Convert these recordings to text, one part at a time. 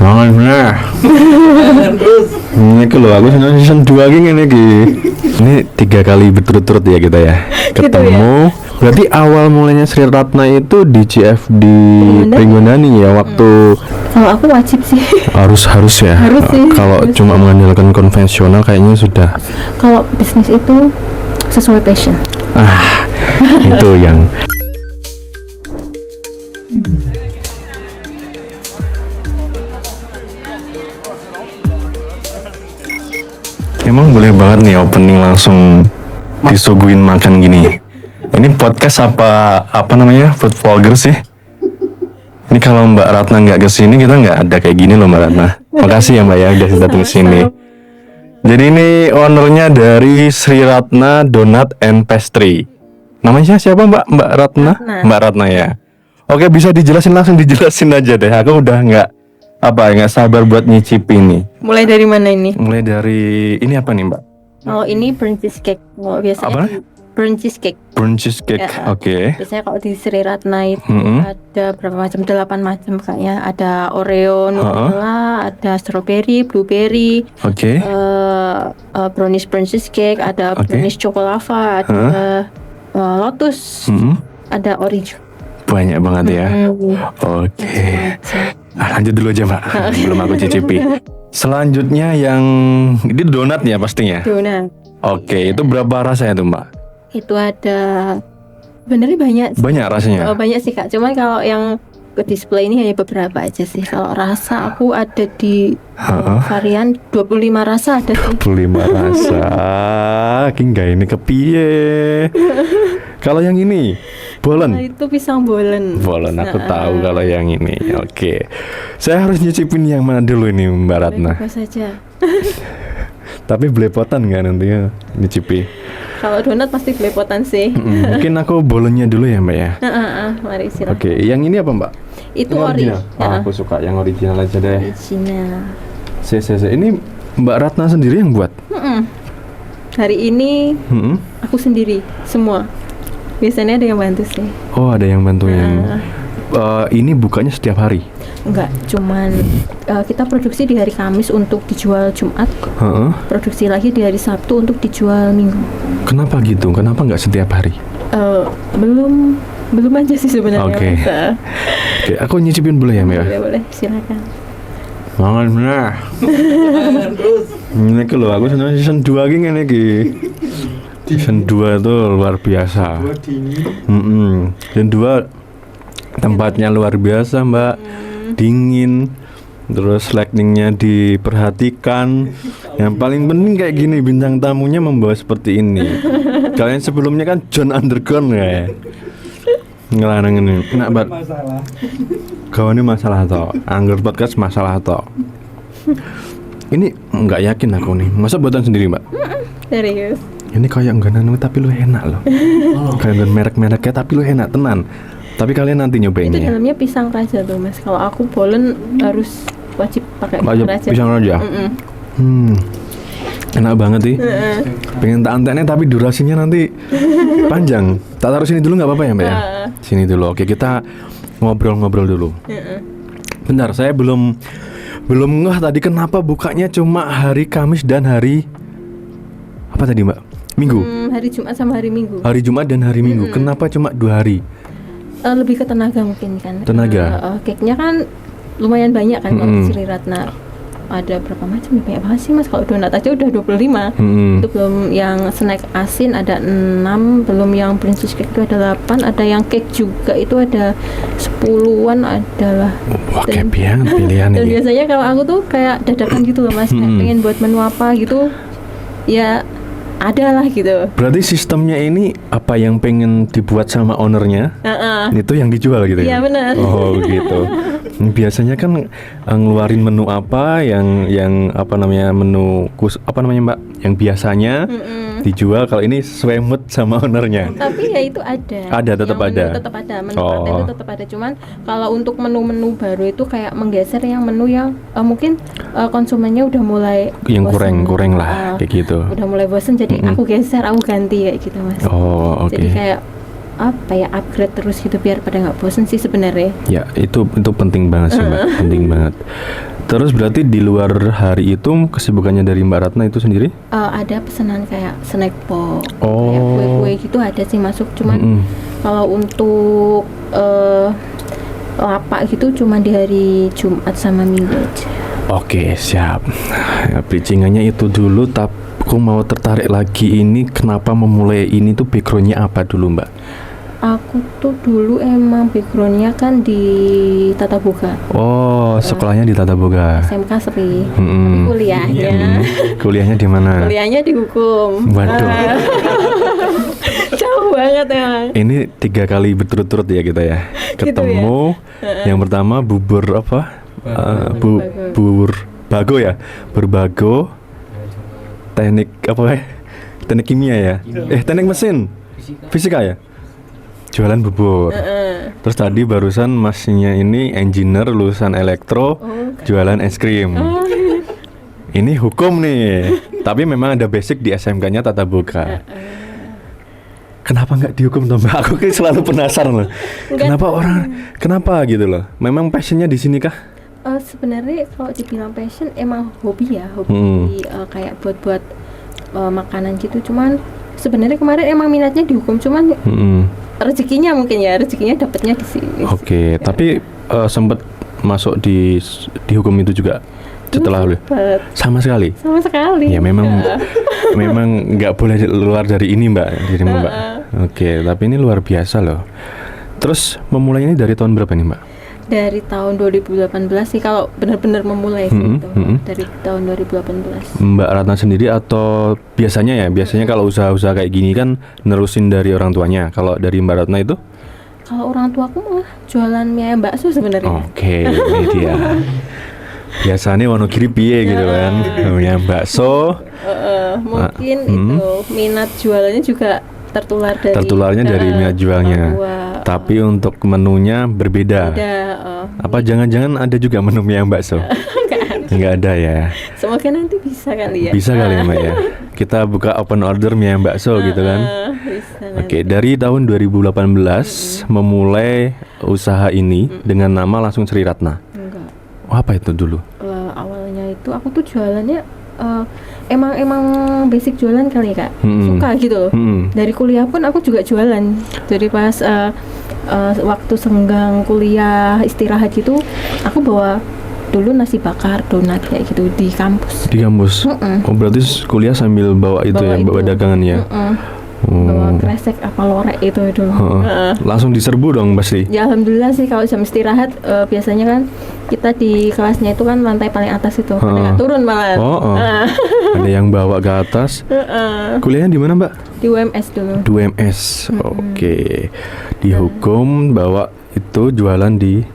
Mangan bener. Ini loh, aku season 2 gini nih. Ini 3 kali berturut-turut ya kita ya ketemu. Gitu ya? Berarti awal mulanya Sri Ratna itu di CFD Pringgondani ya waktu. Kalau aku wajib sih. Harus ya. Harus sih. Kalau cuma mengandalkan konvensional kayaknya sudah. Kalau bisnis itu sesuai passion. Itu yang. Emang boleh banget nih opening langsung disuguhin makan gini. Ini podcast apa namanya? Food vlogger sih. Ini kalau Mbak Ratna nggak kesini kita nggak ada kayak gini loh Mbak Ratna. Makasih ya Mbak ya udah datang kesini. Jadi ini ownernya dari Sri Ratna Donut and Pastry. Namanya siapa Mbak? Mbak Ratna? Mbak Ratna ya. Oke, bisa dijelasin aja deh. Aku udah nggak sabar buat nyicipin nih. Mulai dari mana ini? Mulai dari ini apa nih Mbak? Oh, ini burnt cheesecake. Oh, biasanya Apa? burnt cheesecake. Burnt cheesecake. Ya. Oke. Biasanya kalau di Sri Ratna itu ada berapa macam? 8 macam kayaknya. Ada Oreo, Nutella, ada strawberry, blueberry, Oke. brownies burnt cheesecake, ada brownies chocolava, ada lotus, ada Oreo. Banyak banget ya. Oke. Lanjut dulu aja Mbak. Belum aku cicipi. Selanjutnya yang ini donat ya pastinya. Donat. Oke, itu berapa rasanya tuh Mbak? Itu ada sebenarnya banyak sih. Banyak rasanya. Banyak sih Kak. Cuman kalau yang ke display ini hanya beberapa aja sih. Kalau rasa aku ada di varian 25 rasa ada sih. 25 rasa. Enggak ini kepiye. Kalau yang ini bolen. Nah, itu pisang bolen. Bolen aku tahu kalau yang ini. Oke. Saya harus nyicipin yang mana dulu ini Mbak Ratna? Apa saja. Tapi belepotan nggak nantinya nyicipi? Kalau donat pasti belepotan sih. Mungkin aku bolennya dulu ya Mbak ya. Mari silakan. Oke, yang ini apa Mbak? Itu yang original. Aku suka yang original aja deh. Original. Ini Mbak Ratna sendiri yang buat? Hari ini aku sendiri semua. Biasanya ada yang bantu sih. Oh, ada yang bantuin. Ini bukanya setiap hari? Enggak, cuman kita produksi di hari Kamis untuk dijual Jumat. Produksi lagi di hari Sabtu untuk dijual Minggu. Kenapa gitu? Kenapa nggak setiap hari? Belum aja sih sebenarnya. Oke, aku nyicipin boleh ya Mbak? Boleh, silakan. Mangan bener. Ini loh, aku season 2 gini nih. Season 2 itu luar biasa. Season 2 tempatnya luar biasa Mbak. Dingin. Terus lightingnya diperhatikan. Yang paling penting kayak gini, bintang tamunya membawa seperti ini. Kalian sebelumnya kan John Underground ya. Ngelarang ini. Enak banget. Kau ini masalah toh. Angger podcast masalah toh. Ini nggak yakin aku nih. Masa buatan sendiri Mbak? Serius. Ini kayak enggak nanu tapi lu enak loh. Kayak enggak merek-mereknya tapi lu enak tenan. Tapi kalian nanti nyobainnya. Itu dalamnya pisang raja tuh Mas. Kalau aku bolen harus wajib pakai pisang raja. Enak banget sih. Pengen tak antennya tapi durasinya nanti panjang. Tak taruh sini dulu nggak apa-apa ya Mbak ya? Sini dulu. Oke, kita ngobrol-ngobrol dulu. Bentar, saya belum ngeh tadi kenapa bukanya cuma hari Kamis dan hari apa tadi Mbak? Minggu. Hari Jumat sama hari Minggu. Hari Jumat dan hari Minggu. Kenapa cuma 2 hari? Lebih ke tenaga mungkin kan. Tenaga. Cake-nya kan lumayan banyak kan kalau di Sri Ratna. Ada berapa macam? Banyak banget sih Mas. Kalau donat aja udah 25. Itu belum yang snack asin ada 6, belum yang princess cake itu ada 8, ada yang cake juga itu ada 10-an adalah. Wah, kayak pilihan Dan ini. biasanya kalau aku tuh kayak dadakan gitu loh Mas, kayak pengen buat menu apa gitu. Ya ada lah gitu. Berarti sistemnya ini apa yang pengen dibuat sama ownernya itu yang dijual gitu ya? Iya benar. Oh gitu. Biasanya kan ngeluarin menu apa yang apa namanya menu apa namanya Mbak yang biasanya dijual, kalau ini sesuai mood sama ownernya. Tapi ya itu ada. Ada, tetap ada. Tetap ada. Menu partai itu tetap ada. Cuman kalau untuk menu-menu baru itu kayak menggeser yang menu yang mungkin konsumennya udah mulai yang bosen. kurang lah kayak gitu. Udah mulai bosen jadi aku geser, aku ganti kayak gitu Mas. Oh, oke. Jadi kayak apa ya, upgrade terus gitu biar pada nggak bosen sih sebenarnya. Ya, itu penting banget sih Mbak, penting banget. Terus berarti di luar hari itu kesibukannya dari Mbak Ratna itu sendiri? Ada pesanan kayak snack box, Oh. kayak kue-kue gitu ada sih masuk, cuman kalau untuk lapak gitu cuma di hari Jumat sama Minggu aja. Oke, siap. Ya, bridgingannya itu dulu, tapi aku mau tertarik lagi ini kenapa memulai ini tuh backgroundnya apa dulu Mbak? Aku tuh dulu emang backgroundnya kan di Tata Boga. Oh, sekolahnya di Tata Boga. SMK sepi. Mm-mm. Kuliahnya. Kuliahnya di mana? Kuliahnya di hukum. Waduh. Jauh banget emang. Ini 3 kali berturut-turut ya kita ya. Gitu Ketemu. Yang pertama bubur apa? Bubur bago ya. Berbago. Teknik apa ya? Teknik kimia ya? Teknik mesin. Fisika ya? Jualan bubur. Terus tadi barusan masnya ini engineer lulusan elektro, jualan es krim. Ini hukum nih. Tapi memang ada basic di SMK-nya Tata Boga. Kenapa nggak dihukum toh Mbak? Aku kayak selalu penasaran loh. Kenapa gitu loh? Memang passionnya di sini kah? Sebenarnya kalau dibilang passion emang hobi ya, hobi kayak buat makanan gitu. Cuman sebenarnya kemarin emang minatnya di hukum, cuman rezekinya mungkin ya, rezekinya dapatnya di sini. Oke, tapi sempat masuk di hukum itu juga setelah sama sekali. Sama sekali. Ya memang memang nggak boleh luar dari ini Mbak, dirimu Mbak. Oke, tapi ini luar biasa loh. Terus memulai ini dari tahun berapa nih Mbak? Dari tahun 2018 sih kalau benar-benar memulai gitu. Dari tahun 2018. Mbak Ratna sendiri atau biasanya kalau usaha-usaha kayak gini kan nerusin dari orang tuanya. Kalau dari Mbak Ratna itu? Kalau orang tuaku malah jualan mie ayam bakso sebenarnya. Oke, ini dia. Biasanya Wonogiri piye gitu kan. Mie ayam bakso. Mungkin itu minat jualannya juga tertularnya dari minat jualnya. Tapi untuk menunya berbeda. Apa jangan-jangan ada juga menu mie ayam bakso? Nggak ada ya. Semoga nanti bisa kali ya. Bisa kali ya Mbak ya. Kita buka open order mie ayam bakso gitu kan. Oke, dari tahun 2018 memulai usaha ini dengan nama langsung Sri Ratna. Enggak. Apa itu dulu? Awalnya itu aku tuh jualannya emang basic jualan kali Kak. Suka gitu loh. Dari kuliah pun aku juga jualan. Jadi pas waktu senggang kuliah istirahat gitu, aku bawa dulu nasi bakar, donat kayak gitu di kampus. Di kampus? Oh berarti kuliah sambil bawa itu ya, bawa dagangan ya? Bawa kresek apa lorek itu dulu. Langsung diserbu dong pasti? Ya alhamdulillah sih, kalau jam istirahat biasanya kan kita di kelasnya itu kan lantai paling atas itu, nggak turun malah. Ada yang bawa ke atas. Kuliahnya di mana Mbak? Di UMS dulu. Di UMS, oke. Di hukum bawa itu jualan di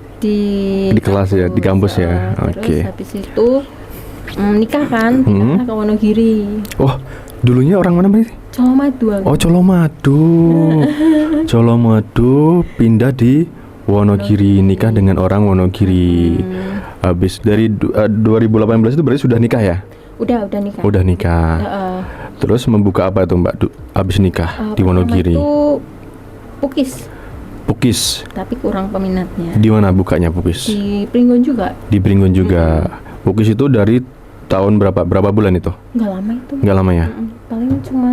kelas ya, di kampus ya. Oke. Terus habis itu nikah kan, pindah ke Wonogiri. Oh, dulunya orang mana berarti? Colomadu. Oh, Colomadu pindah di Wonogiri, nikah dengan orang Wonogiri. Habis dari 2018 itu berarti sudah nikah ya? Udah nikah. Udah nikah. Terus membuka apa itu Mbak? Habis nikah di Wonogiri. Itu Pukis. Tapi kurang peminatnya. Di mana bukanya Pukis? Di Pringgon juga. Di Pringgon juga. Pukis itu dari tahun berapa bulan itu? Nggak lama itu. Nggak lama ya? Paling cuma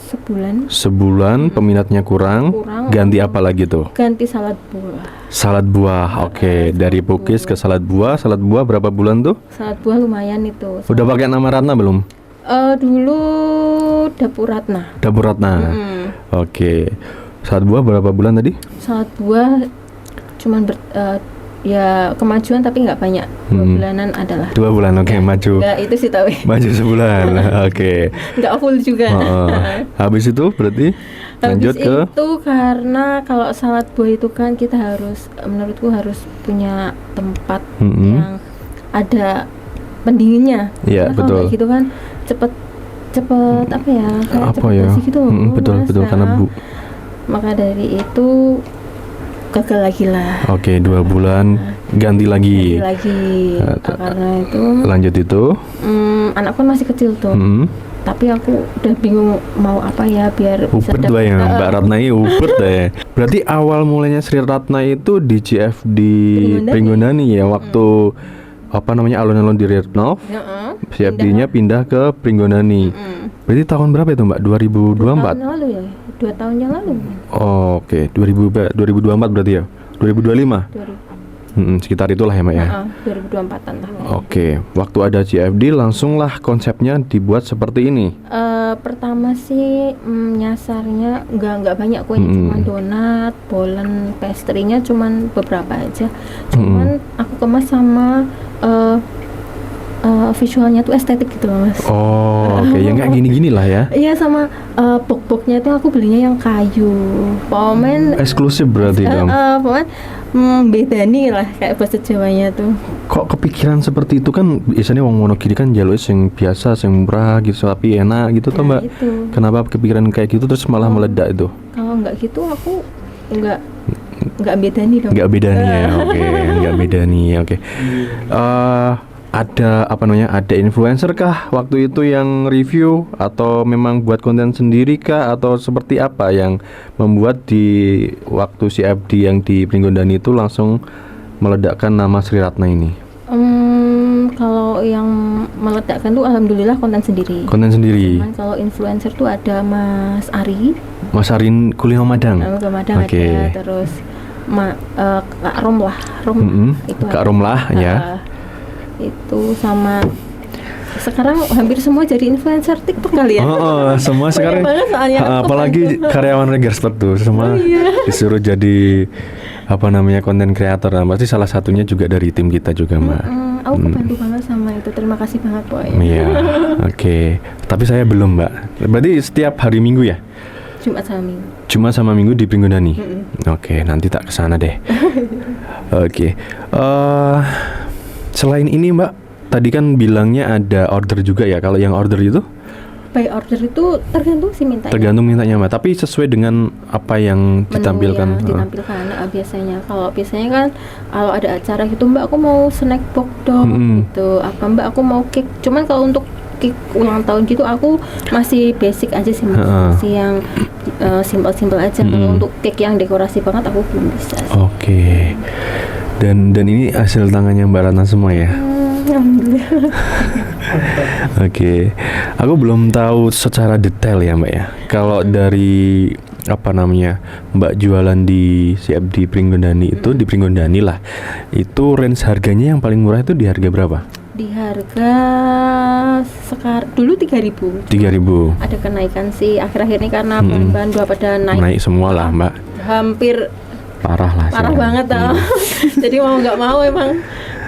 sebulan. Peminatnya kurang. Ganti apa lagi tuh? Ganti salad buah. Salad buah, oke. Dari Pukis ke salad buah berapa bulan tuh? Salad buah lumayan itu. Udah pakai nama Ratna belum? Dulu Dapur Ratna. Oke. Salad buah berapa bulan tadi? Salad buah cuman ya kemajuan tapi nggak banyak. 2 bulanan adalah. 2 bulan, oke, maju. Nggak, itu sih tahu. Maju sebulan, oke. Nggak full juga. Habis itu berarti lanjut ke? Itu karena kalau salad buah itu kan kita menurutku harus punya tempat yang ada pendinginnya. Iya, betul. Kalau gitu kan cepet apa ya? Apa ya? Gitu, betul karena maka dari itu gagal lagi lah. Oke, 2 bulan ganti lagi. Karena itu lanjut itu anakku masih kecil tuh. tapi aku udah bingung mau apa ya biar bisa Upet lah ya, Mbak Ratna ini upet lah ya. Berarti awal mulanya Sri Ratna itu di CFD Pringgondani ya, waktu apa namanya alun-alun di Renov, CFD-nya pindah ke Pringgondani. Berarti tahun berapa itu Mbak? 2024? 2 tahun yang lalu ya, 2 tahun yang lalu. Oh, oke, 2024 berarti ya? 2025? 2000. Sekitar itulah ya Mbak ya? 2024an lah. Oke, waktu ada CFD langsunglah konsepnya dibuat seperti ini. Pertama sih nyasarnya nggak banyak kuenya, cuma donat, bolen, pastry-nya cuman beberapa aja. Cuman aku kemas sama visualnya tuh estetik gitu loh Mas. Oh, oke, yang kayak gini-gini lah ya. Iya, sama box-boxnya itu aku belinya yang kayu. Pomen Eksklusif berarti dong. pomen bedani lah kayak bahasa Jawanya tuh. Kok kepikiran seperti itu kan biasanya wong Wonogiri kan jalur yang biasa, yang murah gitu, tapi enak gitu toh Mbak. Itu. Kenapa kepikiran kayak gitu terus malah meledak itu? Kalau nggak gitu aku nggak bedani dong. Nggak beda nih ya, oke, nggak beda nih, oke. Ada apa namanya? Ada influencer kah waktu itu yang review atau memang buat konten sendiri kah atau seperti apa yang membuat di waktu CFD yang di Pringgondani itu langsung meledakkan nama Sri Ratna ini? Kalau yang meledakkan tuh alhamdulillah konten sendiri. Konten sendiri. Cuman kalau influencer tuh ada Mas Ari, Mas Arin Kulino Madang. Ke Madang Oke. ada, terus Kak Rom lah, itu Kak ada. Rom lah ya. Itu sama sekarang hampir semua jadi influencer TikTok kali ya. Semua Banyak sekarang banget soalnya. apalagi karyawan Regerspert tuh semua disuruh jadi apa namanya konten kreator. Nah, pasti salah satunya juga dari tim kita juga Mbak. Aku kebantu banget sama itu. Terima kasih banget Boy. Iya, oke. Tapi saya belum Mbak. Berarti setiap hari Minggu ya? Jumat sama Minggu. Cuma sama Minggu di Pringgondani. Oke, nanti tak kesana deh. Oke. Selain ini Mbak, tadi kan bilangnya ada order juga ya. Kalau yang order itu? By order itu tergantung sih mintanya. Tergantung mintanya Mbak. Tapi sesuai dengan apa yang ditampilkan. Menu yang ditampilkan biasanya. Kalau biasanya kan kalau ada acara gitu Mbak, aku mau snack box dong gitu. Apa Mbak, aku mau cake. Cuman kalau untuk cake ulang tahun gitu aku masih basic aja sih Mas. Masih yang simpel-simpel aja. Kalau untuk cake yang dekorasi banget aku belum bisa sih. Oke. Dan ini hasil tangannya Mbak Ratna semua ya? Alhamdulillah. Oke. Aku belum tahu secara detail ya Mbak ya. Kalau dari apa namanya Mbak jualan di CFD Pringgondani itu, di Pringgondani lah, itu range harganya yang paling murah itu di harga berapa? Di harga sekarang dulu 3.000. 3.000. Ada kenaikan sih akhir-akhir ini karena bahan-bahan dua pada Naik semua lah Mbak. Hampir Parah lah. parah banget tau. Jadi mau nggak mau emang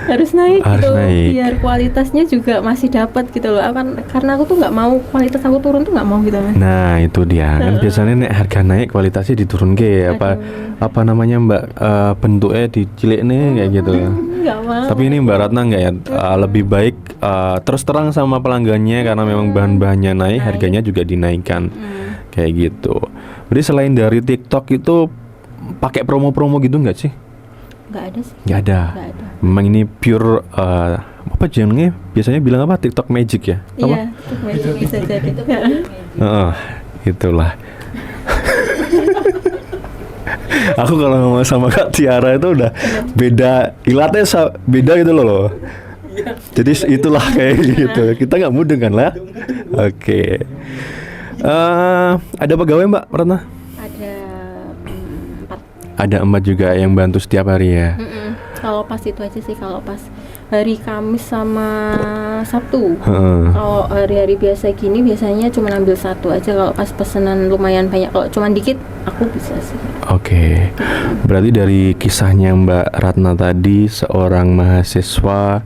harus naik gitu biar kualitasnya juga masih dapat gitu loh. Karena aku tuh nggak mau kualitas aku turun tuh nggak mau gitu Mas. Nah itu dia kan biasanya nek harga naik kualitasnya diturun ke apa namanya Mbak, bentuknya dicilik nih kayak gitu. Nggak mau. Tapi ini Mbak Ratna nggak ya, lebih baik terus terang sama pelanggannya karena memang bahan-bahannya naik, harganya juga dinaikkan kayak gitu. Jadi selain dari TikTok itu pakai promo-promo gitu nggak sih? Nggak ada sih. Nggak ada. Memang ini pure apa jenengnya? Biasanya bilang apa? TikTok Magic ya? Iya, TikTok bisa jadi. Itulah. Aku kalau ngomong sama Kak Tiara itu udah beda, ilatnya beda gitu loh. Jadi itulah kayak gitu. Kita nggak mudeng kan lah? Oke. Ada pegawai Mbak Ratna? Ada 4 juga yang bantu setiap hari ya. Kalau pas itu aja sih, kalau pas hari Kamis sama Sabtu. Kalau hari-hari biasa gini biasanya cuma ambil 1 aja. Kalau pas pesanan lumayan banyak, kalau cuma dikit aku bisa sih. Oke. Berarti dari kisahnya Mbak Ratna tadi, seorang mahasiswa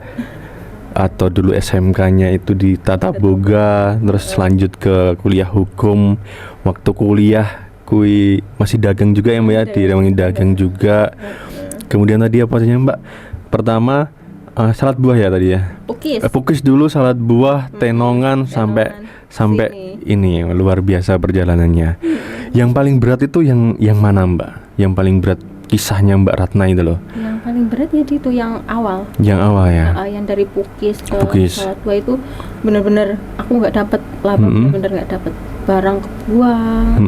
atau dulu SMK-nya itu di Tata Boga, terus lanjut ke kuliah hukum. Waktu kuliah masih dagang juga ya Mbak ya, di dagang juga. Kemudian tadi apa saja Mbak? Pertama salad buah ya tadi ya. Pukis dulu, salad buah, tenongan sampai ini luar biasa perjalanannya. Yang paling berat itu yang mana Mbak? Yang paling berat kisahnya Mbak Ratna itu loh. Yang paling berat ya itu yang awal. Yang awal ya. Yang dari Pukis ke Pukis. Salatiga itu benar-benar aku nggak dapat laba, benar-benar nggak dapat barang kebuang.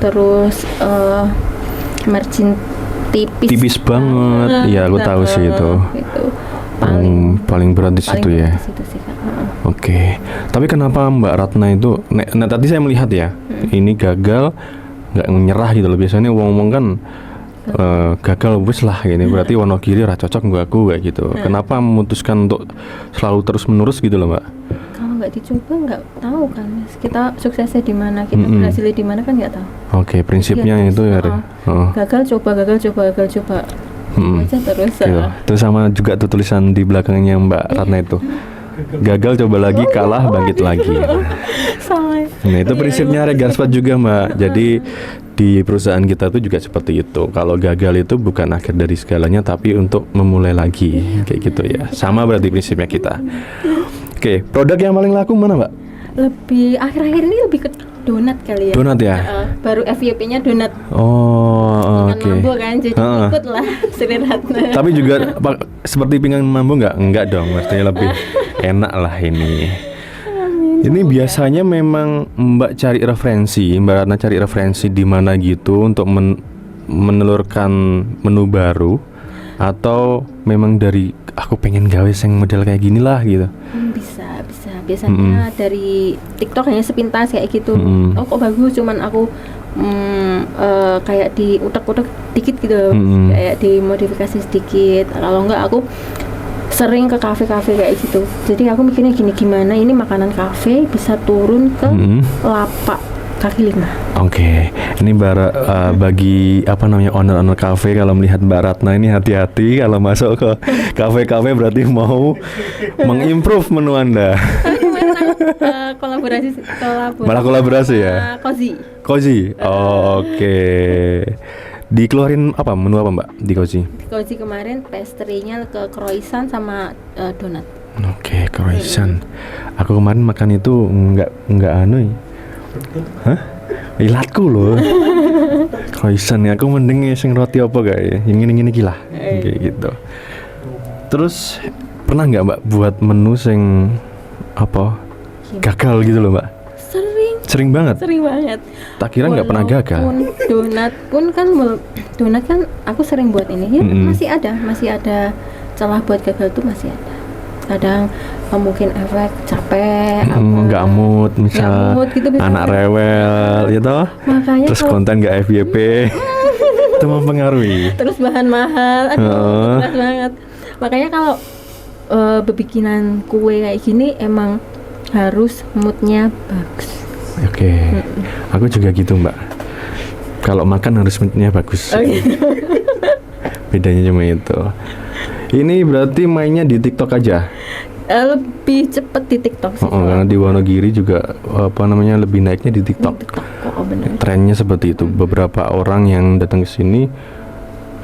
Terus margin tipis banget. Iya, aku tahu sih itu. Itu paling berat di situ ya. Di situ sih, Kak. Oke. Tapi kenapa Mbak Ratna itu nah tadi saya melihat ya, ini gagal nggak menyerah gitu loh. Biasanya ngomong kan gagal wis lah gini, berarti Wonogiri ora cocok nggak aku kayak gitu. Kenapa memutuskan untuk selalu terus menerus gitu loh Mbak? Kalau nggak dicoba nggak tahu kan kita suksesnya di mana, kita berhasilnya di mana kan nggak tahu. Oke, prinsipnya itu ya. Gagal coba aja terus. Gitu. Terus sama juga tuh tulisan di belakangnya Mbak Ratna itu. Gagal coba lagi, kalah bangkit lagi. Sama. Nah itu prinsipnya Regarspat juga Mbak. Jadi di perusahaan kita tuh juga seperti itu. Kalau gagal itu bukan akhir dari segalanya, tapi untuk memulai lagi kayak gitu ya. Sama berarti prinsipnya kita. Oke, produk yang paling laku mana Mbak? Lebih akhir-akhir ini lebih ke donat kali ya. Donat ya? Baru FYP-nya donat. Oh, oke. Mambo kan, jadi ikut lah Sri Ratna. Tapi juga seperti pinggang mambo nggak? Enggak dong, maksudnya lebih enak lah ini. Ini biasanya memang Mbak Ratna cari referensi di mana gitu untuk menelurkan menu baru, atau memang dari aku pengen gawe sing model kayak gini lah gitu? Bisa. Biasanya dari TikTok hanya sepintas kayak gitu. Oh kok bagus, cuman aku kayak di utek-utek dikit gitu, kayak dimodifikasi sedikit. Kalau enggak aku sering ke kafe-kafe kayak gitu. Jadi aku mikirnya gini, gimana ini makanan kafe bisa turun ke lapak kaki lima. Oke, ini bagi owner kafe, kalau melihat Mbak Ratna ini hati-hati kalau masuk ke kafe-kafe, berarti mau mengimprove menu Anda. Kolaborasi ya. Cozy. Oh, oke. Dikeluarin apa menu apa Mbak di Cozy? Di Cozy kemarin pastry-nya ke croissant sama donat. Oke, croissant. Aku kemarin makan itu nggak anu. Hah? Ilatku loh. Croissant ya, aku mending sing roti apa kayak yang ini gila kayak gitu. Terus pernah nggak Mbak buat menu sing gagal gitu loh Mbak? Sering banget. Tak kira nggak pernah gagal. Donat kan aku sering buat ini ya, masih ada celah buat gagal tuh masih ada. Kadang mungkin efek capek, nggak mood misal gitu, anak rewel gitu, terus konten nggak FYP itu mempengaruhi. Terus bahan mahal, keras banget. Makanya kalau bebikinan kue kayak gini emang harus moodnya bagus. Oke. Aku juga gitu Mbak. Kalau makan harus moodnya bagus. Bedanya cuma itu. Ini berarti mainnya di TikTok aja? Lebih cepet di TikTok sih. Karena di Wonogiri juga lebih naiknya di TikTok. Bener. Trennya seperti itu. Beberapa orang yang datang ke sini,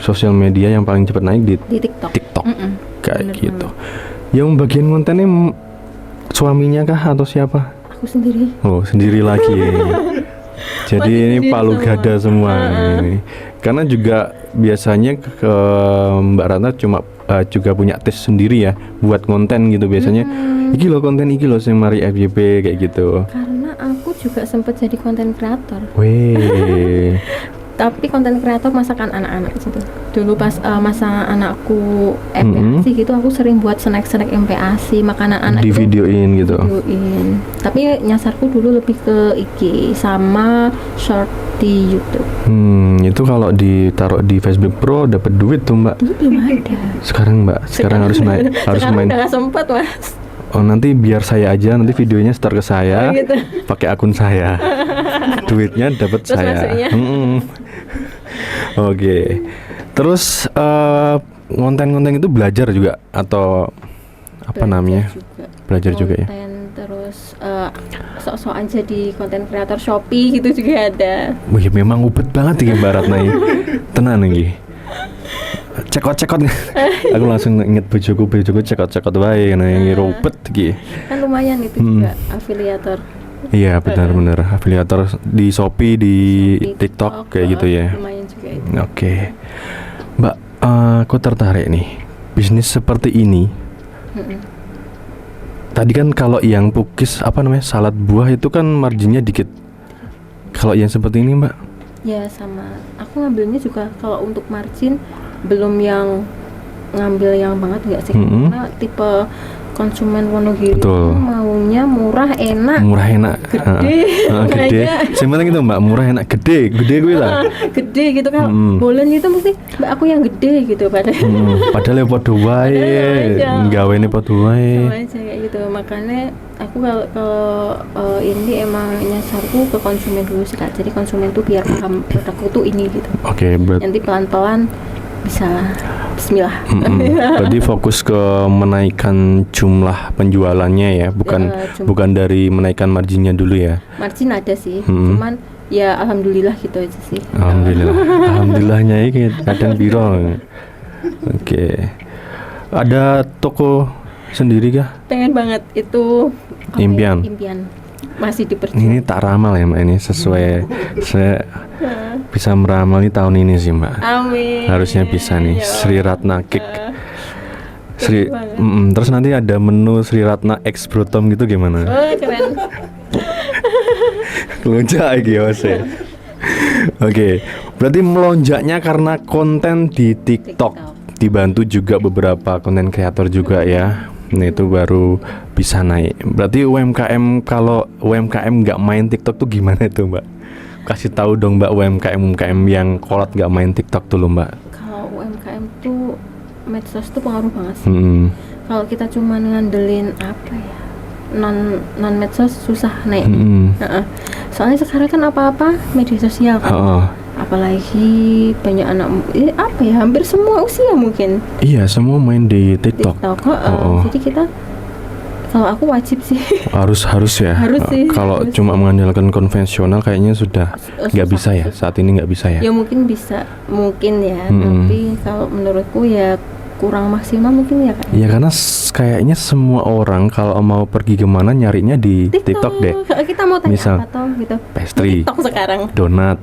sosial media yang paling cepat naik di TikTok. Kayak gitu. Yang bagian kontennya suaminya kah atau siapa? Aku sendiri. Oh, sendiri lagi. Jadi ini palu gada semua ini. Karena juga biasanya ke Mbak Ratna juga punya tes sendiri ya buat konten gitu biasanya. Iki loh konten iki loh sing mari FYP kayak gitu. Karena aku juga sempat jadi konten kreator. Weh. Tapi konten kreator masakan anak-anak gitu. Dulu pas masa anakku MPASI gitu, aku sering buat snack MPASI, makanan anak di videoin gitu. Tapi nyasarku dulu lebih ke IG sama short di YouTube. Itu kalau ditaruh di Facebook Pro dapat duit tuh Mbak. Belum ada. Sekarang harus main. Udah gak sempat Mas. Oh nanti biar saya aja, nanti videonya start ke saya, gitu. Pakai akun saya, duitnya dapat saya. Oke. Terus konten-konten itu belajar juga atau belajar juga ya? Terus sok-sokan jadi konten kreator Shopee gitu juga ada. Wih memang ubet banget ya Mbak Ratna ini. Tenan nih. Cekot aku langsung inget bojoku cekot wae ngene yang robet iki. Kan lumayan itu juga afiliator. Iya benar afiliator di Shopee, di TikTok kayak gitu ya. Lumayan juga. kayak gitu. Oke. Mbak, aku tertarik nih. Bisnis seperti ini. Tadi kan kalau yang pukis salad buah itu kan marginnya dikit. Kalau yang seperti ini, Mbak? Ya sama. Aku ngambilnya juga kalau untuk margin belum yang ngambil yang banget enggak sih. Karena tipe konsumen Wonogiri itu maunya murah enak gede sebenarnya gitu Mbak, murah enak gede gue lah gede gitu kan. Bolen itu mesti Mbak aku yang gede gitu padahal ya podo wae nggaweni podo wae sama aja kayak gitu. Makanya aku kalau ini emang nyasarku ke konsumen dulu sih Kak. Jadi konsumen tuh biar paham produkku tuh ini gitu. Oke, nanti pelan-pelan bisa bismillah. Berarti fokus ke menaikkan jumlah penjualannya ya, bukan dari menaikkan marginnya dulu ya. Margin ada sih, cuman ya alhamdulillah gitu aja sih. Alhamdulillahnya ini kadang biro. Oke. Ada toko sendiri kah? Pengen banget itu. Impian. Masih diperjuangkan. Ini tak ramal ya Mbak, ini sesuai saya bisa meramal ini tahun ini sih Mbak. Amin. Harusnya bisa nih. Sri Ratna Cake. Terus nanti ada menu Sri Ratna X Brotom gitu gimana? Keren. Melonjak lagi ya. Oke, berarti melonjaknya karena konten di TikTok. Dibantu juga beberapa konten kreator juga ya. Nah itu baru bisa naik. Berarti kalau UMKM nggak main TikTok tuh gimana itu Mbak? Kasih tahu dong Mbak, UMKM yang kolot nggak main TikTok tuh loh Mbak. Kalau UMKM tuh medsos tuh pengaruh banget sih. Kalau kita cuma ngandelin non medsos susah naik. Soalnya sekarang kan apa-apa media sosial kan. Apalagi banyak anak hampir semua usia mungkin. Iya, semua main di TikTok. Jadi kita, kalau aku wajib sih. Harus ya. Harus sih. Kalau cuma mengandalkan konvensional kayaknya sudah nggak bisa ya. Saat ini nggak bisa ya. Ya mungkin bisa, ya. Tapi kalau menurutku ya kurang maksimal mungkin ya Kak. Ya karena kayaknya semua orang kalau mau pergi kemana nyarinya di TikTok deh. Kita mau tanya misal, apa tau gitu. Pastry, TikTok sekarang. Donat,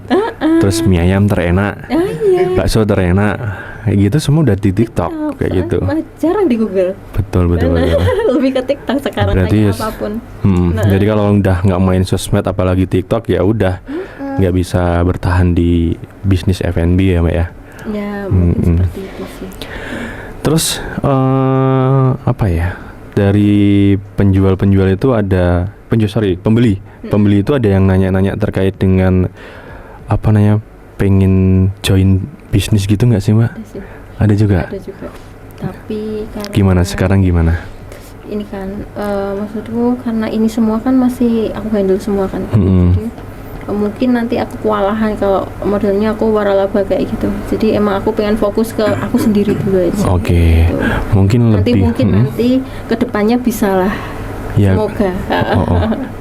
terus mie ayam terenak, bakso terenak, kayak gitu semua udah di TikTok kayak gitu. Jarang di Google. Betul. Lebih ke TikTok sekarang. Berarti apapun. Jadi kalau udah nggak main sosmed apalagi TikTok ya udah nggak bisa bertahan di bisnis F&B ya Mbak ya. Ya mungkin seperti itu sih. Terus dari penjual itu ada pembeli itu ada yang nanya-nanya terkait dengan pengen join bisnis gitu nggak sih Mbak? Ada juga. Tapi gimana sekarang gimana? Ini kan maksudku karena ini semua kan masih aku handle semua kan. Jadi mungkin nanti aku kewalahan kalau modelnya aku waralaba kayak gitu. Jadi emang aku pengen fokus ke aku sendiri dulu aja. Oke. Gitu. Mungkin nanti kedepannya bisa lah. Ya, semoga.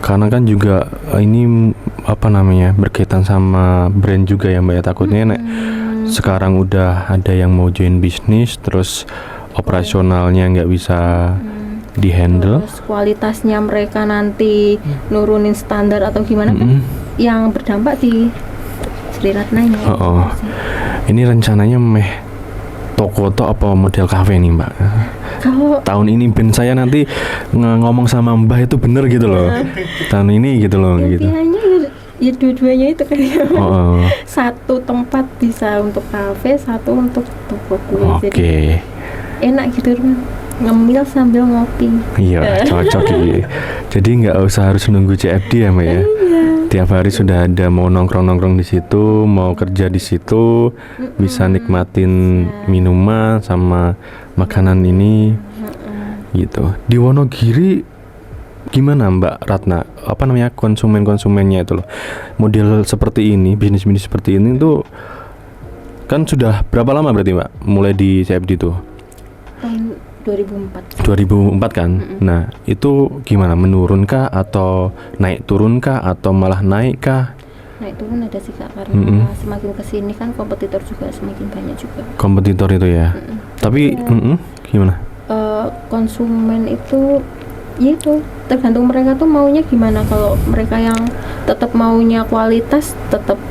Karena kan juga ini berkaitan sama brand juga ya Mbak ya. Takutnya sekarang udah ada yang mau join bisnis terus operasionalnya nggak bisa dihandle. Terus kualitasnya mereka nanti nurunin standar atau gimana kan yang berdampak di Sri Ratnanya. Ini rencananya toko apa model kafe nih Mbak? Kalau tahun ini ben saya nanti ngomong sama Mbah itu bener gitu loh. Tahun ini gitu loh gitu. Ya dua-duanya itu kayak satu tempat bisa untuk kafe, satu untuk toko kue. Jadi enak gitu kan. Ngemil sambil ngopi. Iya, cocok gitu. Jadi nggak usah harus nunggu CFD ya Mbak ya. Tiap hari sudah ada mau nongkrong di situ, mau kerja di situ, bisa nikmatin minuman sama makanan ini, gitu. Di Wonogiri gimana Mbak Ratna? Konsumennya itu loh. Model seperti ini, bisnis seperti ini tuh kan sudah berapa lama berarti Mbak? Mulai di CFD tuh? 2004 kan. Nah itu gimana, menurun kah atau naik turun kah atau malah naik kah? Naik turun ada sih Kak, karena semakin kesini kan kompetitor juga semakin banyak juga. Kompetitor itu ya. Tapi gimana? Konsumen itu ya itu tergantung mereka tuh maunya gimana. Kalau mereka yang tetap maunya kualitas tetap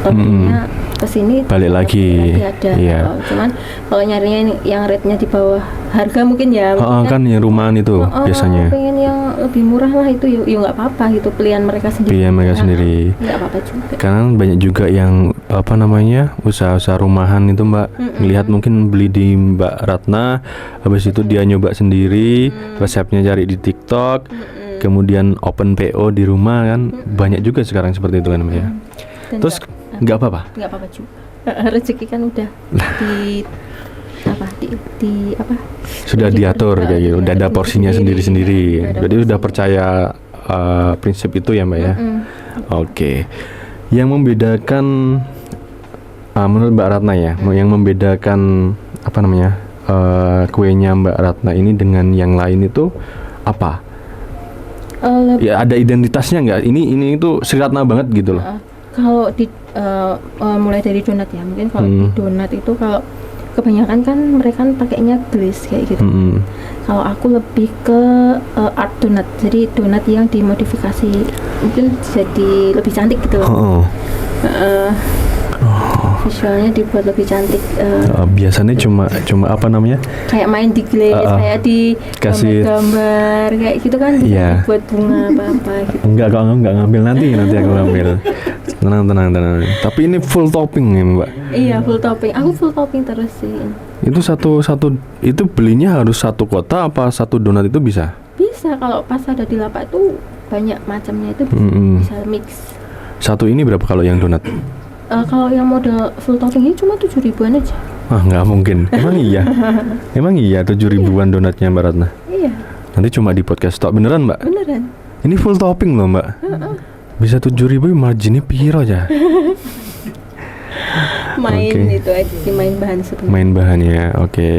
tentunya kesini balik lagi. ada. Iya. Cuman kalau nyarinya yang rate-nya di bawah harga mungkin ya. Kan yang rumahan itu biasanya. Pengen yang lebih murah lah itu ya nggak apa-apa gitu, pilihan mereka sendiri. Pilihan mereka sendiri. Nggak apa-apa juga. Karena banyak juga yang apa namanya usaha-usaha rumahan itu Mbak, lihat mungkin beli di Mbak Ratna, habis itu dia nyoba sendiri, resepnya cari di TikTok, kemudian open PO di rumah kan, banyak juga sekarang seperti itu kan Mbak ya. Dan Terus nggak apa-apa? nggak apa-apa juga. Rezeki kan udah di apa Sudah diatur kayak gitu, udah ada porsinya sendiri-sendiri. Udah ada Jadi udah porsinya. percaya prinsip itu ya Mbak ya. Oke. Yang membedakan menurut Mbak Ratna ya, yang membedakan apa namanya kuenya Mbak Ratna ini dengan yang lain itu apa? Ya ada identitasnya nggak? Ini itu Sri Ratna banget gitu loh. Kalau di mulai dari donat ya, mungkin kalau di donat itu kalau kebanyakan kan mereka kan pakainya glaze kayak gitu. Kalau aku lebih ke art donat, jadi donat yang dimodifikasi mungkin jadi lebih cantik gitu loh. Visualnya dibuat lebih cantik. Biasanya cuma apa namanya? Kayak main di glaze, kayak di kasih gambar kayak gitu kan, Iya. buat bunga apa gitu. Enggak ngambil nanti aku ngambil. Tenang. Tapi ini full topping ya Mbak. Iya, full topping. Aku full topping terus sih. Itu satu itu belinya harus satu kotak apa satu donat itu bisa? Bisa, kalau pas ada di lapak tuh banyak macamnya itu bisa mix. Satu ini berapa kalau yang donat? Kalau yang model full topping ini cuma 7.000-an aja. Nggak mungkin. Emang iya 7.000-an donatnya Mbak Ratna. Iya. Nanti cuma di podcast Talk beneran Mbak? Beneran. Ini full topping loh Mbak. Bisa 7.000 marginnya piro aja. Itu aja sih, main bahan sebenarnya. Main bahannya, oke.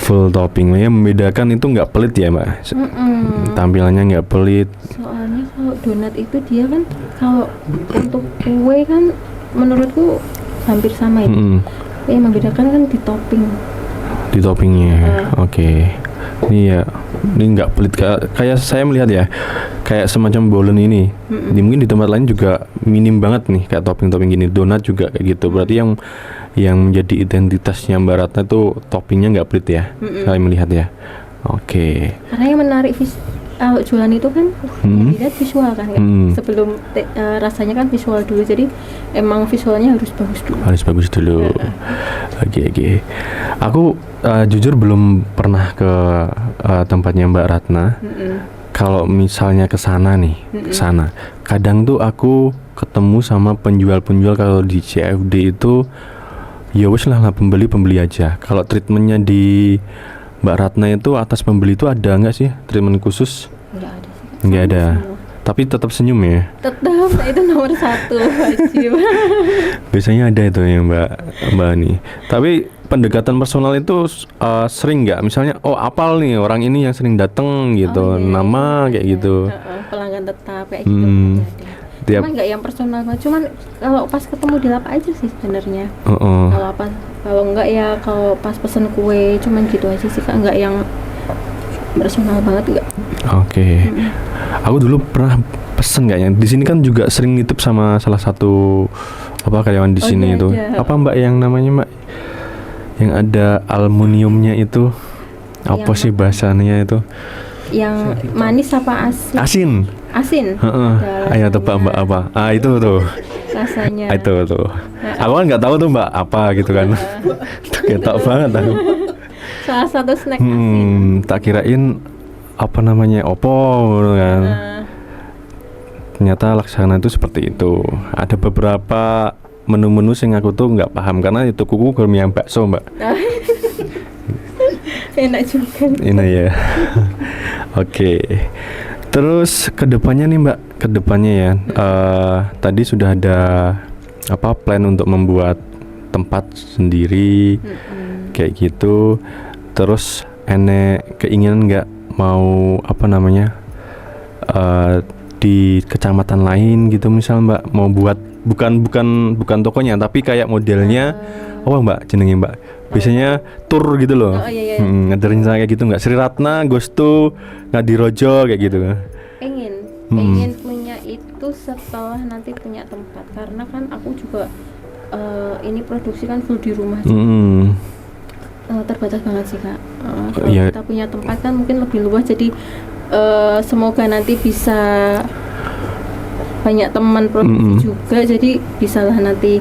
Full topping, yang membedakan itu nggak pelit ya Mbak? Tampilannya nggak pelit. Soalnya kalau donat itu dia kan, kalau untuk kue kan menurutku hampir sama itu. Yang membedakan kan di topping. Di toppingnya, oke. Ini nggak pelit kayak saya melihat ya, kayak semacam bolen ini. Mungkin di tempat lain juga minim banget nih kayak topping gini. Donat juga kayak gitu. Berarti yang menjadi identitasnya Mbak Ratna itu toppingnya nggak pelit ya. Saya melihat ya. Oke. Karena yang menarik jualan itu kan dilihat visual kan ya. Sebelum rasanya kan visual dulu. Jadi emang visualnya harus bagus dulu. Oke. Aku jujur belum pernah ke tempatnya Mbak Ratna. Kalau misalnya ke sana nih, kadang tuh aku ketemu sama penjual-penjual kalau di CFD itu ya wes lah pembeli aja. Kalau treatmentnya di Mbak Ratna itu atas pembeli itu ada nggak sih treatment khusus? Nggak ada sih. Nggak ada. Tapi tetap senyum ya? Tetap, itu nomor 1 wajib. Biasanya ada itu ya Mbak nih. Tapi pendekatan personal itu sering nggak? Misalnya, apal nih orang ini yang sering datang gitu, nama kayak gitu. Pelanggan tetap kayak gitu. Cuma nggak yang personal, cuman kalau pas ketemu di lapak aja sih sebenarnya. Kalau nggak ya kalau pas pesen kue, cuman gitu aja sih, nggak yang personal banget nggak. Oke. Aku dulu pernah pesen kayaknya. Di sini kan juga sering nitip sama salah satu karyawan di sini itu. Iya. Apa Mbak yang namanya Mbak? Yang ada aluminiumnya itu. Apa sih bahasanya itu? Yang manis apa asin? Asin. Ayo tebak Mbak apa? Itu tuh. Rasanya. Itu tuh. Aku kan nggak tahu tuh Mbak apa gitu kan. Ketok banget aku. Salah satu snack asin. Tak kirain apa namanya opo kan. Ternyata laksana itu seperti itu. Ada beberapa menu-menu yang aku tuh nggak paham karena itu kuku yang bakso Mbak. Enak juga. Ini ya. Oke. Terus kedepannya nih Mbak, kedepannya ya. Tadi sudah ada plan untuk membuat tempat sendiri kayak gitu. Terus keinginan nggak mau di kecamatan lain gitu misal Mbak mau buat bukan tokonya tapi kayak modelnya Mbak jenenge Mbak biasanya tour gitu loh. Iya. Ada rencana kayak gitu nggak? Sri Ratna, Gostu, Ngadirojo kayak gitu. Pengen punya itu setelah nanti punya tempat, karena kan aku juga ini produksi kan full di rumah. Terbatas banget sih Kak. Kalau Iya. kita punya tempat kan mungkin lebih luas, jadi semoga nanti bisa banyak teman produksi juga, jadi bisalah nanti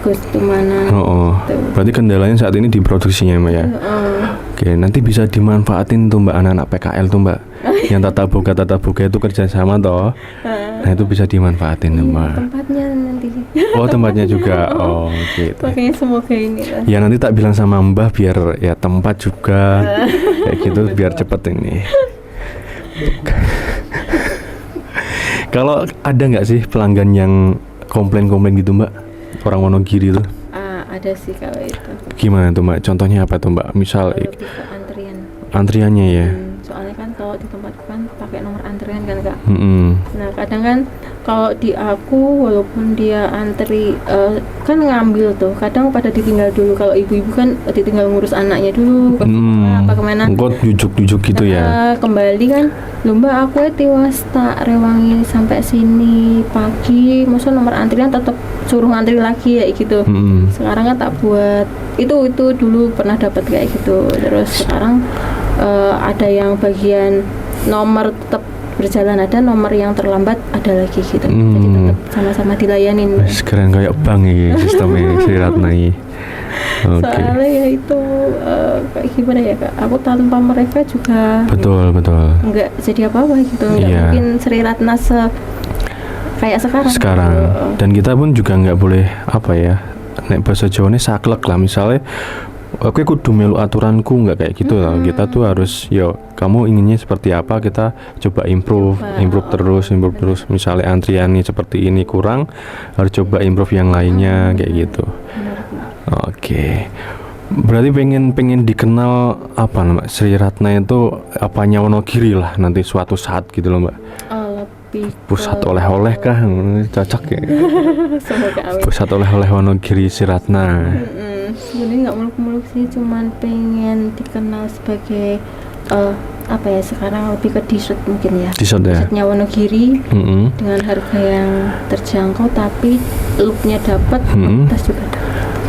goes kemana. Gitu. Berarti kendalanya saat ini di produksinya Mbak ya. Oke, nanti bisa dimanfaatin tuh Mbak anak-anak PKL tuh Mbak. Yang tata boga itu kerjasama toh. Nah itu bisa dimanfaatin tuh Mbak. Tempatnya nanti. Oh tempatnya juga. Oh gitu. Makanya semoga ini lah. Ya nanti tak bilang sama Mbah biar ya tempat juga kayak gitu biar cepet ini. Kalau ada nggak sih pelanggan yang komplain gitu Mbak, orang Wonogiri tuh? Ada sih kalau itu. Gimana tuh Mbak? Contohnya apa tuh Mbak? Misal Lebih ke antrian. antriannya ya. Soalnya kan kalau di tempat kan pakai nomor antrian kan Kak. Mm-mm. Nah kadang kan kalau di aku walaupun dia antri kan ngambil tuh, kadang pada ditinggal dulu. Kalau ibu-ibu kan ditinggal ngurus anaknya dulu ke sekolah, apa kemana. Engkau jujuk gitu ya. Kembali kan, lho Mbak aku tiwas tak rewangi sampai sini pagi, masa nomor antrian tetap suruh ngantri lagi ya gitu. Sekarang kan tak buat itu dulu pernah dapat kayak gitu. Terus sekarang ada yang bagian nomor tetap berjalan, ada nomor yang terlambat ada lagi gitu. Jadi tetap sama-sama dilayanin. Keren kayak bank ya sistemnya Sri Ratna ini. Soalnya ya itu kayak gimana ya Kak, aku tanpa mereka juga betul nggak jadi apa-apa gitu. Nggak mungkin Sri Ratna kayak sekarang gitu. Dan kita pun juga nggak boleh apa ya, nek bahasa Jawa ini saklek lah, misalnya oke kudu melu aturanku, nggak kayak gitu lah. Kita tuh harus yo kamu inginnya seperti apa, kita coba improve terus. Misalnya antriannya seperti ini kurang, harus coba improve yang lainnya kayak gitu. Oke. Berarti pengen dikenal apa Mbak Sri Ratna itu apanya Wonogiri lah nanti suatu saat gitu loh Mbak. Pusat oleh-oleh kah? Cocok ya. Pusat oleh-oleh Wonogiri Sri Ratna. Sebenarnya nggak muluk-muluk sih, cuman pengen dikenal sebagai apa ya, sekarang lebih ke dessert mungkin ya. Dessertnya Wonogiri dengan harga yang terjangkau tapi looknya dapat, tas juga dapat.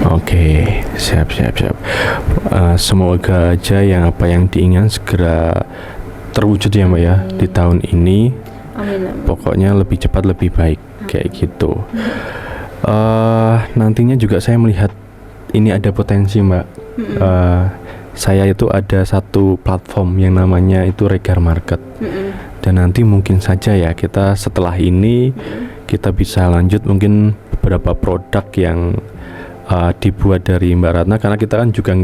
Oke, siap. Semoga aja yang apa yang diinginkan segera terwujud ya Mbak ya di tahun ini. Amin. Pokoknya lebih cepat lebih baik kayak gitu. Nantinya juga saya melihat ini ada potensi Mbak. Saya itu ada satu platform yang namanya itu Regar Market. Dan nanti mungkin saja ya kita setelah ini kita bisa lanjut mungkin beberapa produk yang dibuat dari Mbak Ratna, karena kita kan juga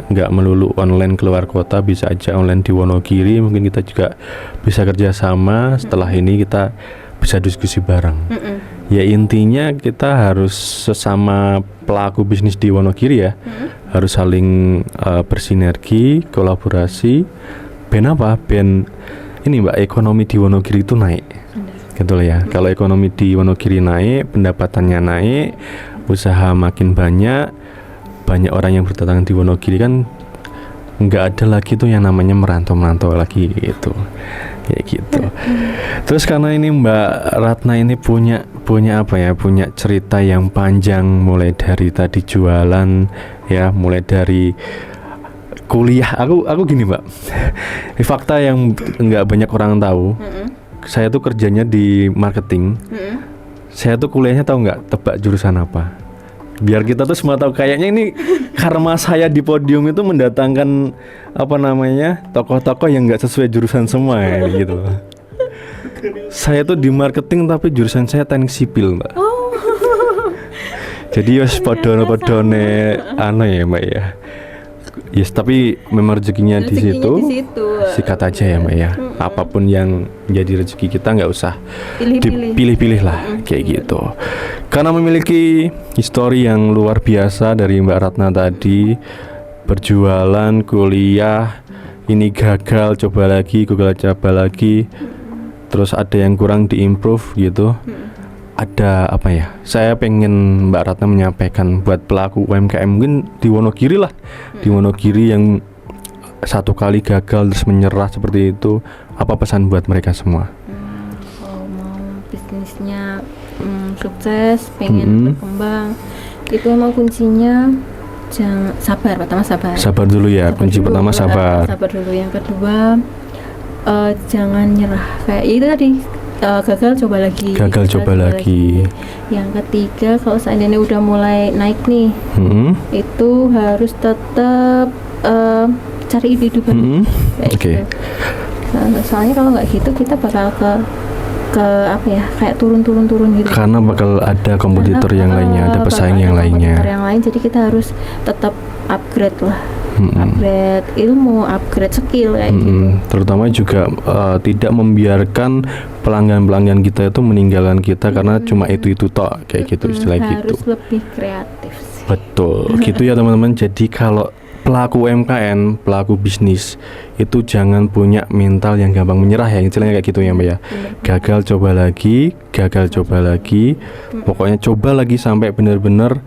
nggak melulu online keluar kota, bisa aja online di Wonogiri. Mungkin kita juga bisa kerjasama. Setelah ini kita bisa diskusi bareng. Ya intinya kita harus sesama pelaku bisnis di Wonogiri ya, harus saling bersinergi, kolaborasi. Ben apa? Ben ini Mbak, ekonomi di Wonogiri itu naik. Gitu lah ya. Kalau ekonomi di Wonogiri naik, pendapatannya naik, usaha makin banyak orang yang berdatangan di Wonogiri, kan nggak ada lagi tuh yang namanya merantau lagi gitu, kayak gitu. Terus karena ini Mbak Ratna ini punya apa ya, punya cerita yang panjang, mulai dari tadi jualan ya, mulai dari kuliah. Aku gini Mbak, ini fakta yang nggak banyak orang tahu. Saya tuh kerjanya di marketing. Saya tuh kuliahnya tahu nggak, tebak jurusan apa? Biar kita tuh semua tahu. Kayaknya ini karma saya di podium itu mendatangkan apa namanya, tokoh-tokoh yang nggak sesuai jurusan semua ya, gitu. Saya tuh di marketing tapi jurusan saya teknik sipil Mbak. Jadi wes podone anu ya Mbak ya. Yes, tapi memang rezekinya di situ. Sikat aja ya Mbak ya. Apapun yang jadi rezeki kita nggak usah dipilih-pilih lah kayak gitu. Karena memiliki histori yang luar biasa dari Mbak Ratna tadi, berjualan, kuliah, ini gagal, coba lagi, terus ada yang kurang diimprove gitu. Ada apa ya, saya pengen Mbak Ratna menyampaikan buat pelaku UMKM mungkin di Wonogiri lah, di Wonogiri yang satu kali gagal terus menyerah seperti itu, apa pesan buat mereka semua? Kalau mau bisnisnya sukses, pengen berkembang, Itu emang kuncinya jangan sabar. Pertama sabar. Sabar dulu ya. Kunci dulu. pertama sabar. Sabar dulu. Yang kedua jangan nyerah. Kayak itu tadi, gagal coba lagi. Gagal coba lagi. Yang ketiga, kalau seandainya udah mulai naik nih, itu harus tetap cari ide-ide baru. Oke. Soalnya kalau nggak gitu kita bakal ke apa ya, kayak turun gitu. Karena bakal ada kompetitor yang lainnya, ada pesaing yang lainnya. Kompetitor yang lain, jadi kita harus tetap upgrade lah. Upgrade ilmu, upgrade skill kayak gitu. Terutama juga tidak membiarkan pelanggan kita itu meninggalkan kita karena cuma itu tok kayak gitu, istilah gitu. Harus lebih kreatif sih. Betul, gitu ya teman-teman. Jadi kalau pelaku UMKM, pelaku bisnis itu jangan punya mental yang gampang menyerah ya, istilahnya kayak gitu ya Mbak ya. Gagal coba lagi, pokoknya coba lagi sampai benar-benar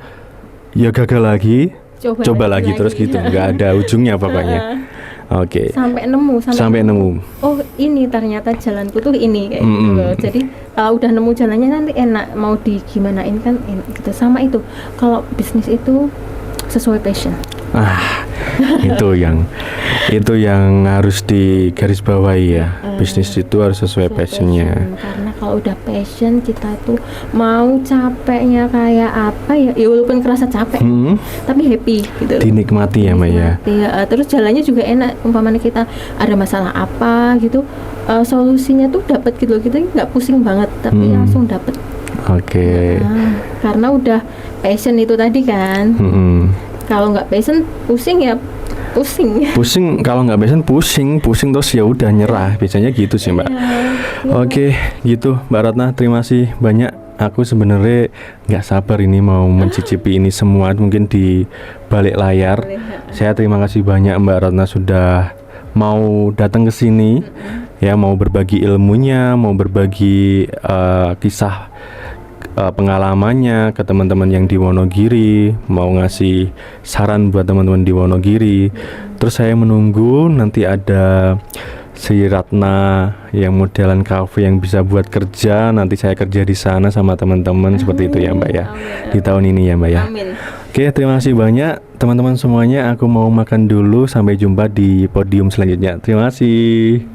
ya gagal lagi. Coba lagi terus gitu, nggak ada ujungnya pokoknya. Oke. Sampai nemu. Oh ini ternyata jalanku tuh ini kayak gitu loh. Jadi kalau udah nemu jalannya nanti enak, mau digimanain kan enak gitu. Sama itu, kalau bisnis itu sesuai passion. itu yang harus digarisbawahi ya. Bisnis itu harus sesuai passionnya. Karena kalau udah passion, kita tuh mau capeknya kayak apa ya, walaupun kerasa capek, tapi happy gitu. Dinikmati ya Mbak ya. Terus jalannya juga enak. Umpamanya kita ada masalah apa gitu, solusinya tuh dapat gitu loh. Kita nggak pusing banget, tapi langsung dapat. Oke. Karena udah passion itu tadi kan. Kalau nggak passion, pusing kalau nggak pusing terus ya udah nyerah, biasanya gitu sih Mbak. Oke, gitu Mbak Ratna, terima kasih banyak. Aku sebenarnya nggak sabar ini mau mencicipi ini semua, mungkin di balik layar. Saya terima kasih banyak Mbak Ratna sudah mau datang ke sini, ya, mau berbagi ilmunya, mau berbagi kisah pengalamannya ke teman-teman yang di Wonogiri, mau ngasih saran buat teman-teman di Wonogiri. Terus saya menunggu nanti ada Sri Ratna yang modelan kafe yang bisa buat kerja, nanti saya kerja di sana sama teman-teman. Seperti itu ya Mbak ya. Di tahun ini ya Mbak ya. Oke, terima kasih banyak teman-teman semuanya. Aku mau makan dulu, sampai jumpa di podium selanjutnya. Terima kasih.